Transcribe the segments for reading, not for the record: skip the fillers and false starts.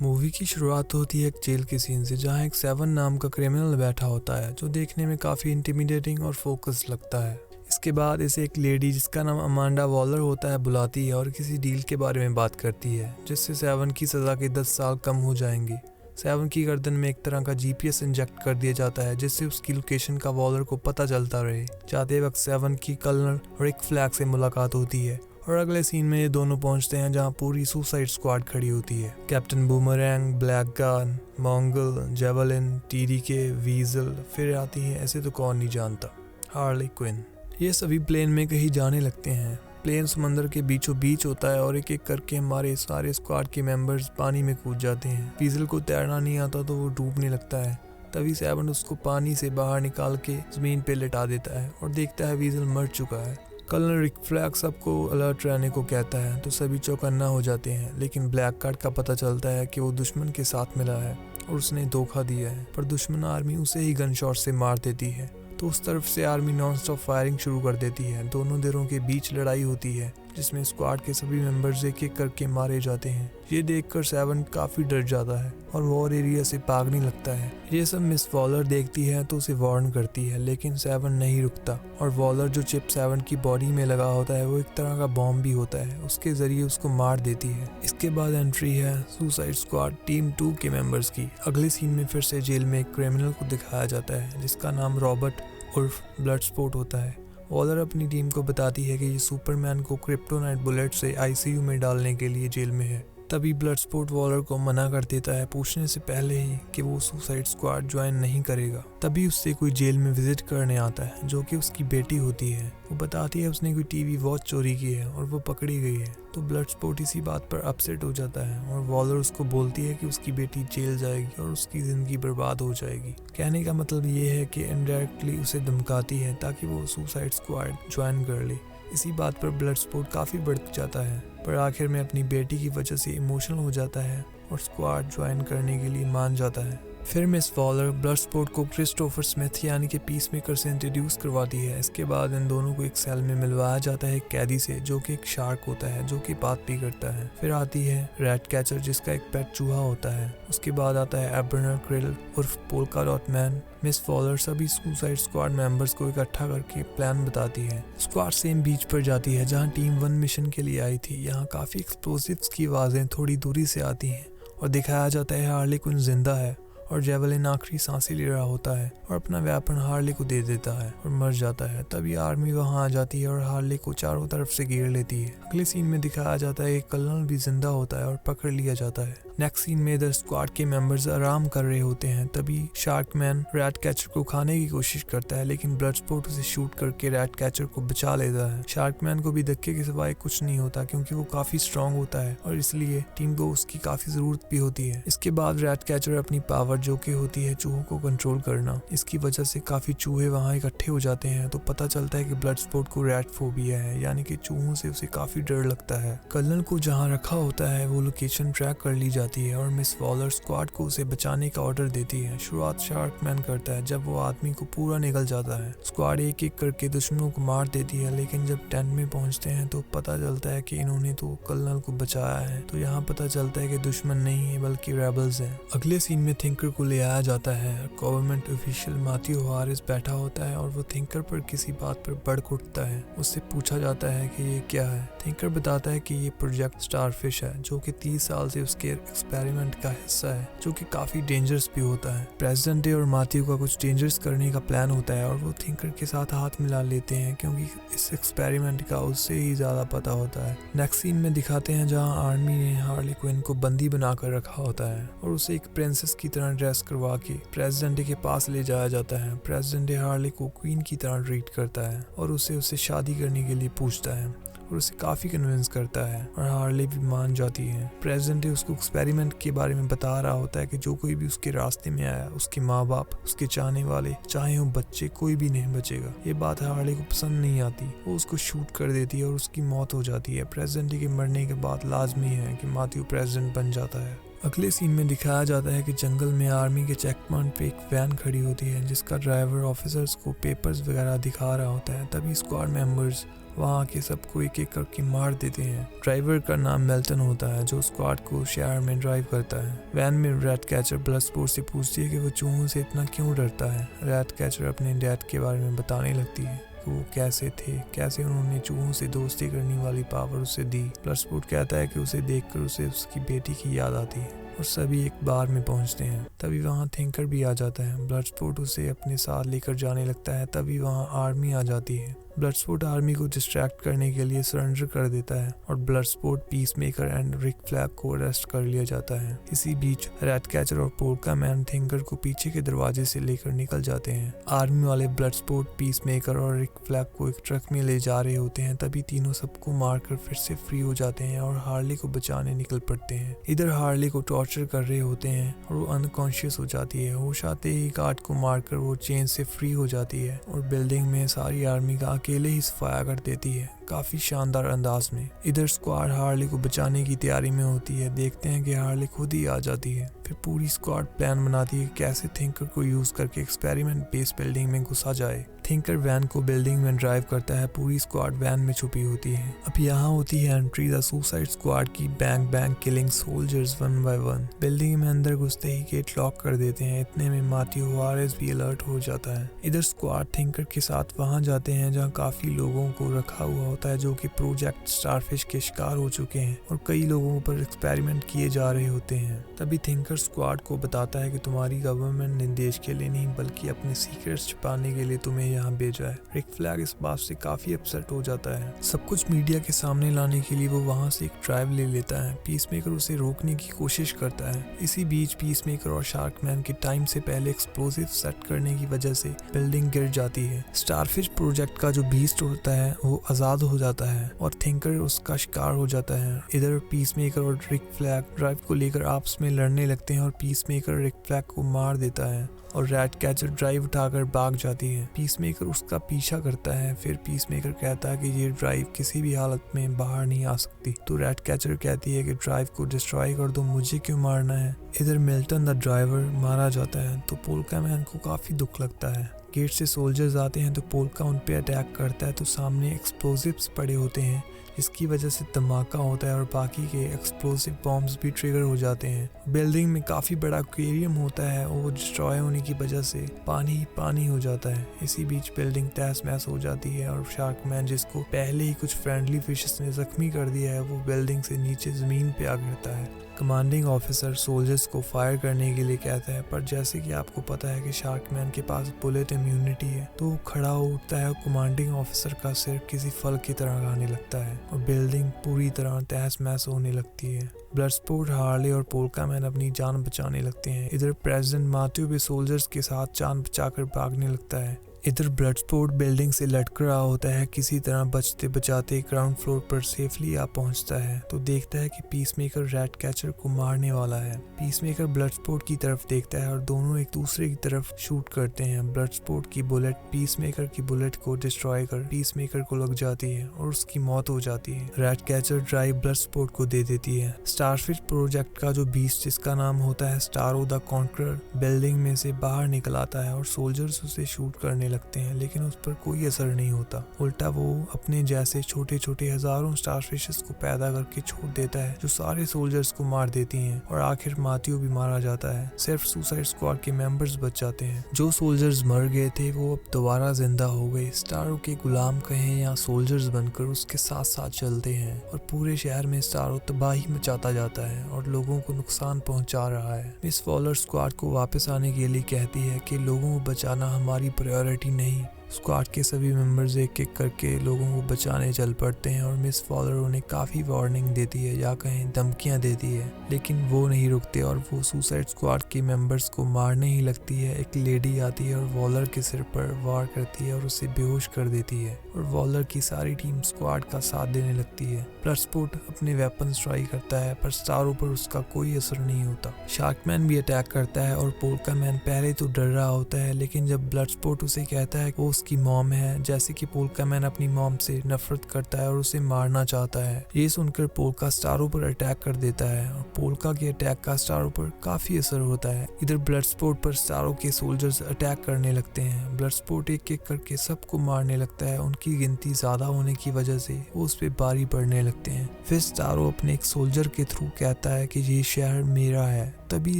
Movie की शुरुआत होती है एक जेल के सीन से, जहां एक सेवन नाम का क्रिमिनल बैठा होता है जो देखने में काफ़ी इंटिमिडेटिंग और फोकस लगता है। इसके बाद इसे एक लेडी जिसका नाम अमांडा वॉलर होता है बुलाती है और किसी डील के बारे में बात करती है जिससे सेवन की सज़ा के 10 साल कम हो जाएंगी। सेवन की गर्दन में एक तरह का जीपीएस इंजेक्ट कर दिया जाता है जिससे उसकी लोकेशन का वॉलर को पता चलता रहे। जाते वक्त सेवन की कर्नल रिक फ्लैग से मुलाकात होती है और अगले सीन में ये दोनों पहुंचते हैं जहां पूरी सुसाइड स्क्वाड खड़ी होती है। कैप्टन बूमरैंग, ब्लैक गन, मोंगल, जेवलिन, टीडीके, वीजल, फिर आती है ऐसे तो कौन नहीं जानता, हार्ली क्विन। ये सभी प्लेन में कहीं जाने लगते हैं। प्लेन समंदर के बीचों बीच होता है और एक एक करके हमारे सारे स्क्वाड के मेंबर्स पानी में कूद जाते हैं। वीजल को तैरना नहीं आता तो वो डूबने लगता है। तभी सेवन उसको पानी से बाहर निकाल के जमीन पे लिटा देता है और देखता है वीजल मर चुका है। कर्नल रिक फ्लैग सबको अलर्ट रहने को कहता है तो सभी चौकन्ना हो जाते हैं, लेकिन ब्लैक कार्ड का पता चलता है कि वो दुश्मन के साथ मिला है और उसने धोखा दिया है, पर दुश्मन आर्मी उसे ही गन शॉट से मार देती है। तो उस तरफ से आर्मी नॉन स्टॉप फायरिंग शुरू कर देती है। दोनों धड़ों के बीच लड़ाई होती है जिसमें स्क्वाड के सभी मेंबर्स एक एक करके मारे जाते हैं। ये देखकर सेवन काफी डर जाता है और वॉर एरिया से भागने लगता है। ये सब मिस वॉलर देखती है तो उसे वार्न करती है, लेकिन सेवन नहीं रुकता और वॉलर जो चिप सेवन की बॉडी में लगा होता है वो एक तरह का बॉम्ब भी होता है, उसके जरिए उसको मार देती है। इसके बाद एंट्री है सुसाइड स्क्वाड टीम 2 के मेंबर्स की। अगले सीन में फिर से जेल में एक क्रिमिनल को दिखाया जाता है जिसका नाम रॉबर्ट उर्फ ब्लडस्पोर्ट होता है। वॉलर अपनी टीम को बताती है कि ये सुपरमैन को क्रिप्टोनाइट बुलेट से आईसीयू में डालने के लिए जेल में है। तभी ब्लडस्पोर्ट वॉलर को मना कर देता है, पूछने से पहले ही कि वो सुसाइड स्क्वाड ज्वाइन नहीं करेगा। तभी उससे कोई जेल में विजिट करने आता है जो कि उसकी बेटी होती है। वो बताती है उसने कोई टीवी वॉच चोरी की है और वो पकड़ी गई है। तो ब्लडस्पोर्ट इसी बात पर अपसेट हो जाता है और वॉलर उसको बोलती है कि उसकी बेटी जेल जाएगी और उसकी जिंदगी बर्बाद हो जाएगी। कहने का मतलब ये है कि इनडायरेक्टली उसे धमकाती है ताकि वो सुसाइड स्क्वाड ज्वाइन कर ले। इसी बात पर ब्लडस्पोर्ट काफ़ी भड़क जाता है, पर आखिर में अपनी बेटी की वजह से इमोशनल हो जाता है और स्क्वाड ज्वाइन करने के लिए मान जाता है। फिर मिस वॉलर ब्लडस्पोर्ट को क्रिस्टोफर स्मिथ यानी कि पीसमेकर से इंट्रोड्यूस करवाती है। इसके बाद इन दोनों को एक सेल में मिलवाया जाता है एक कैदी से जो कि एक शार्क होता है जो कि बात भी करता है। फिर आती है रैट कैचर जिसका एक पेट चूहा होता है। उसके बाद आता है एबरनर क्रिल उर्फ polka dot man. Miss Waller सभी सुसाइड स्क्वाड मेंबर्स को इकट्ठा करके प्लान बताती है। स्क्वाड सेम बीच पर जाती है जहां टीम 1 मिशन के लिए आई थी। यहाँ काफ़ी एक्सप्लोसिव्स की आवाज़ें थोड़ी दूरी से आती हैं और दिखाया जाता है हार्ली क्विन जिंदा है और जेवलिन आखिरी सांसें ले रहा होता है और अपना वेपन हार्ली को दे देता है और मर जाता है। तभी आर्मी वहां आ जाती है और हार्ली को चारों तरफ से घेर लेती है। अगले सीन में दिखाया जाता है कि कर्नल भी जिंदा होता है और पकड़ लिया जाता है। नेक्स्ट सीन में इधर स्क्वाड के मेंबर्स आराम कर रहे होते हैं। तभी शार्कमैन रैट कैचर को खाने की कोशिश करता है, लेकिन ब्लडस्पोर्ट उसे शूट करके रैट कैचर को बचा लेता है। शार्कमैन को भी धक्के के सिवाय कुछ नहीं होता क्योंकि वो काफी स्ट्रांग होता है और इसलिए टीम को उसकी काफी जरूरत भी होती है। इसके बाद रैट कैचर अपनी पावर जो कि होती है चूहों को कंट्रोल करना, इसकी वजह से काफी चूहे वहां इकट्ठे हो जाते हैं। तो पता चलता है कि ब्लडस्पोर्ट को रैट फोबिया है, यानी कि चूहों से उसे काफी डर लगता है। कर्नल को जहाँ रखा होता है वो लोकेशन ट्रैक कर ली जाती है और मिस वॉलर स्क्वाड को उसे बचाने का ऑर्डर देती है। शुरुआत शार्कमैन करता है जब वो आदमी को पूरा निगल जाता है। स्क्वाड एक एक करके दुश्मनों को मार देती है, लेकिन जब टेंट में पहुंचते हैं तो पता चलता है कि इन्होंने तो कर्नल को बचाया है। तो यहाँ पता चलता है कि दुश्मन नहीं है बल्कि रेबल्स हैं। अगले सीन में थिंकर को ले आया जाता है। गवर्नमेंट ऑफिशियल मैथ्यू हारिस बैठा होता है और वो थिंकर पर किसी बात पर भड़क उठता है। उससे पूछा जाता है कि ये क्या है। थिंकर बताता है कि ये प्रोजेक्ट स्टारफिश है जो कि 30 साल से उसके एक्सपेरिमेंट का हिस्सा है, जो कि काफी डेंजरस भी होता है। प्रेसिडेंट डे और मैथ्यू का कुछ डेंजरस करने का प्लान होता है और वो थिंकर के साथ हाथ मिला लेते हैं क्योंकि इस एक्सपेरिमेंट का उससे ही ज्यादा पता होता है। नेक्स्ट सीन में दिखाते हैं जहां आर्मी ने हार्ली क्विन को बंदी बनाकर रखा होता है और उसे एक प्रिंसेस की तरह ड्रेस करवा के प्रेसिडेंट डे के पास ले जाया जाता है। प्रेसिडेंट डे हार्ली को क्वीन की तरह ट्रीट करता है और उससे शादी करने के लिए पूछता है और उसे काफी कन्विंस करता है और हार्ली भी मान जाती है। प्रेसिडेंट उसको एक्सपेरिमेंट के बारे में बता रहा होता है कि जो कोई भी उसके रास्ते में आया, उसके माँ बाप, उसके चाहने वाले, चाहे वो बच्चे, कोई भी नहीं बचेगा। ये बात हार्ली को पसंद नहीं आती। वो उसको शूट कर देती है और उसकी मौत हो जाती है। प्रेसिडेंट के मरने के बाद लाजमी है कि मैथ्यू प्रेसिडेंट बन जाता है। अगले सीन में दिखाया जाता है कि जंगल में आर्मी के चेक पॉइंट पे एक वैन खड़ी होती है जिसका ड्राइवर ऑफिसर्स को पेपर्स वगैरह दिखा रहा होता है। तभी स्क्वाड मेंबर्स वहाँ आके सबको एक एक करके मार देते हैं। ड्राइवर का नाम मेल्टन होता है जो स्क्वाड को शहर में ड्राइव करता है। वैन में रैट कैचर ब्लडस्पोर्ट से पूछती है कि वो चूहों से इतना क्यों डरता है। रैट कैचर अपने डैड के बारे में बताने लगती है, वो कैसे थे, कैसे उन्होंने चूहों से दोस्ती करने वाली पावर उसे दी। ब्लडस्पोर्ट कहता है कि उसे देखकर उसे उसकी बेटी की याद आती है और सभी एक बार में पहुंचते हैं। तभी वहां थिंकर भी आ जाता है। ब्लडस्पोर्ट उसे अपने साथ लेकर जाने लगता है। तभी वहां आर्मी आ जाती है। ब्लडस्पोर्ट आर्मी को डिस्ट्रैक्ट करने के लिए सरेंडर कर देता है और blood sport, peacemaker and Rick Flag को अरेस्ट कर लिया जाता है। इसी बीच रैट कैचर और पोल्का मैन थिंकर को पीछे के दरवाजे से लेकर निकल जाते हैं। आर्मी वाले ब्लडस्पोर्ट, पीसमेकर और रिक फ्लैग को एक ट्रक में ले जा रहे होते हैं। तभी तीनों सबको मारकर फिर से फ्री हो जाते हैं और हार्ली को बचाने निकल पड़ते हैं। इधर हार्ली को टॉर्चर कर रहे होते हैं और वो अनकॉन्शियस हो जाती है। होश आते ही गार्ड को मारकर वो चेन से फ्री हो जाती है और बिल्डिंग में सारी आर्मी का अकेले ही सफाया कर देती है, काफी शानदार अंदाज में। इधर स्क्वाड हार्ली को बचाने की तैयारी में होती है। देखते हैं कि हार्ली खुद ही आ जाती है। फिर पूरी स्क्वाड प्लान बनाती है कैसे थिंकर को यूज करके एक्सपेरिमेंट बेस बिल्डिंग में घुसा जाए। थिंकर वैन को बिल्डिंग में ड्राइव करता है। पूरी स्क्वाड वैन में छुपी होती है। अब यहाँ होती है एंट्री द सुसाइड स्क्वाड की। Bang bang killing soldiers one by one. Building में अंदर घुसते ही गेट लॉक कर देते हैं। इतने में मार्टियो हुआरेस भी अलर्ट हो जाता है। इधर स्क्वाड थिंकर के साथ वहां जाते हैं जहाँ काफी लोगों को रखा हुआ होता है जो कि प्रोजेक्ट स्टारफिश के शिकार हो चुके हैं और कई लोगों पर एक्सपेरिमेंट किए जा रहे होते हैं। तभी थिंकर स्क्वाड को बताता है कि तुम्हारी गवर्नमेंट ने देश के लिए नहीं बल्कि अपने सीक्रेट्स छिपाने के लिए तुम्हें यहाँ भेजा है। रिक फ्लैग इस बात से काफी अपसेट हो जाता है। सब कुछ मीडिया के सामने लाने के लिए वो वहाँ से एक ड्राइव ले लेता है। पीसमेकर उसे रोकने की कोशिश करता है। इसी बीच पीसमेकर और शार्कमैन के टाइम से पहले एक्सप्लोसिव सेट करने की वजह से बिल्डिंग गिर जाती है। स्टारफिश प्रोजेक्ट का जो बीस्ट होता है वो आजाद हो जाता है और थिंकर उसका शिकार हो जाता है। इधर पीसमेकर और रिक फ्लैग ड्राइव को लेकर आपस में लड़ने लगते हैं और पीसमेकर रिक फ्लैग को मार देता है और रैट कैचर ड्राइव उठाकर भाग जाती है। पीसमेकर उसका पीछा करता है। फिर पीसमेकर कहता है कि ये ड्राइव किसी भी हालत में बाहर नहीं आ सकती। तो रैट कैचर कहती है कि ड्राइव को डिस्ट्रॉय कर दो, मुझे क्यों मारना है। इधर मिल्टन द ड्राइवर मारा जाता है तो पोल्का मैन को काफी दुख लगता है। गेट से सोल्जर्स आते हैं तो पोल्का उन पे अटैक करता है तो सामने एक्सप्लोसिव्स पड़े होते हैं जिसकी वजह से धमाका होता है और बाकी के एक्सप्लोसिव बॉम्ब्स भी ट्रिगर हो जाते हैं। बिल्डिंग में काफी बड़ा एक्वेरियम होता है और वो डिस्ट्रॉय होने की वजह से पानी ही पानी हो जाता है। इसी बीच बिल्डिंग तहस महस हो जाती है और शार्कमैन, जिसको पहले ही कुछ फ्रेंडली फिशेस ने जख्मी कर दिया है, वो बिल्डिंग से नीचे जमीन पे आ गिरता है। कमांडिंग ऑफिसर सोल्जर्स को फायर करने के लिए कहता है पर जैसे कि आपको पता है कि शार्कमैन के पास बुलेट इम्यूनिटी है तो वो खड़ा हो उठता है और कमांडिंग ऑफिसर का सिर किसी फल की तरह खाने लगता है और बिल्डिंग पूरी तरह तहस महस होने लगती है। ब्लडस्पोर्ट, हार्ले और पोल्का मैन अपनी जान बचाने लगते हैं। इधर प्रेसिडेंट मार्टियो भी सोल्जर्स के साथ जान बचाकर भागने लगता है। इधर ब्लडस्पोर्ट बिल्डिंग से लटक रहा होता है। किसी तरह बचते बचाते ग्राउंड फ्लोर पर सेफली आ पहुंचता है तो देखता है कि पीसमेकर रैट कैचर को मारने वाला है। पीसमेकर ब्लडस्पोर्ट की तरफ देखता है और दोनों एक दूसरे की तरफ शूट करते हैं। ब्लडस्पोर्ट की बुलेट पीसमेकर की बुलेट को डिस्ट्रॉय कर पीसमेकर को लग जाती है और उसकी मौत हो जाती है। रैट कैचर ड्राइव ब्लडस्पोर्ट को दे देती है। स्टारफिश प्रोजेक्ट का जो बीस्ट, जिसका नाम होता है स्टारो द कॉन्करर, बिल्डिंग में से बाहर निकल आता है और सोल्जर्स उसे शूट करने लगते हैं लेकिन उस पर कोई असर नहीं होता। उल्टा वो अपने जैसे छोटे छोटे हजारों स्टारफिशेस को पैदा करके छोड़ देता है जो सारे सोल्जर्स को मार देती हैं और आखिर मार्टियो भी मारा जाता है। सिर्फ सुसाइड स्क्वाड के मेंबर्स बच जाते हैं। जो सोल्जर्स मर गए थे वो अब दोबारा जिंदा हो गए। स्टारो के गुलाम कहें या सोल्जर्स बनकर उसके साथ साथ चलते हैं और पूरे शहर में स्टारो तबाही मचाता जाता है और लोगों को नुकसान पहुंचा रहा है। मिस वॉलर स्क्वाड को वापस आने के लिए कहती है कि लोगों को बचाना हमारी प्रायोरिटी नहीं। स्क्वाड के सभी मेंबर्स एक एक करके लोगों को बचाने चल पड़ते हैं और मिस वॉलर उन्हें काफ़ी वार्निंग देती है या कहीं धमकियां देती है लेकिन वो नहीं रुकते और वो सुसाइड स्क्वाड के मेंबर्स को मारने ही लगती है। एक लेडी आती है और वॉलर के सिर पर वार करती है और उसे बेहोश कर देती है और वॉलर की सारी टीम स्क्वाड का साथ देने लगती है। ब्लडस्पोर्ट अपने वेपन्स ट्राई करता है पर स्टारो पर उसका कोई असर नहीं होता। शार्कमैन भी अटैक करता है और पोल्का मैन पहले तो डर रहा होता है लेकिन जब ब्लडस्पोर्ट उसे कहता है वो उसकी मॉम है, जैसे कि पोल्का मैन अपनी मॉम से नफरत करता है और उसे मारना चाहता है। ये सुनकर पोल्का स्टारो पर अटैक कर देता है और पोल्का के अटैक का स्टारो पर काफी असर होता है। इधर ब्लडस्पोर्ट पर स्टारो के सोल्जर्स अटैक करने लगते हैं। ब्लडस्पोर्ट एक एक करके सबको मारने लगता है। उनकी गिनती ज्यादा होने की वजह से वो उस पे भारी पड़ने लगते हैं। फिर स्टारो अपने एक सोल्जर के थ्रू कहता है कि ये शहर मेरा है। तभी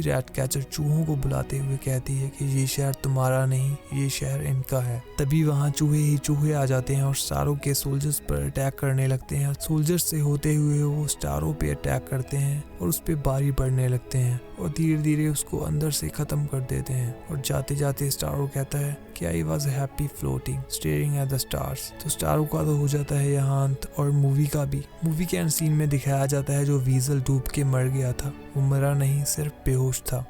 रैट कैचर चूहों को बुलाते हुए कहती है कि ये शहर तुम्हारा नहीं, ये शहर इनका है। तभी वहाँ चूहे ही चूहे आ जाते हैं और स्टारो के सोल्जर्स पर अटैक करने लगते हैं। सोल्जर्स से होते हुए वो स्टारो पे अटैक करते हैं और उस पे भारी पड़ने लगते हैं और धीरे धीरे उसको अंदर से खत्म कर देते हैं। और जाते जाते स्टारो कहता है कि I was happy floating staring at the stars. तो स्टारो का तो हो जाता है यहाँ अंत, और मूवी का भी। मूवी के एंड सीन में दिखाया जाता है जो वीजल डूब के मर गया था, वो मरा नहीं, सिर्फ बेहोश था।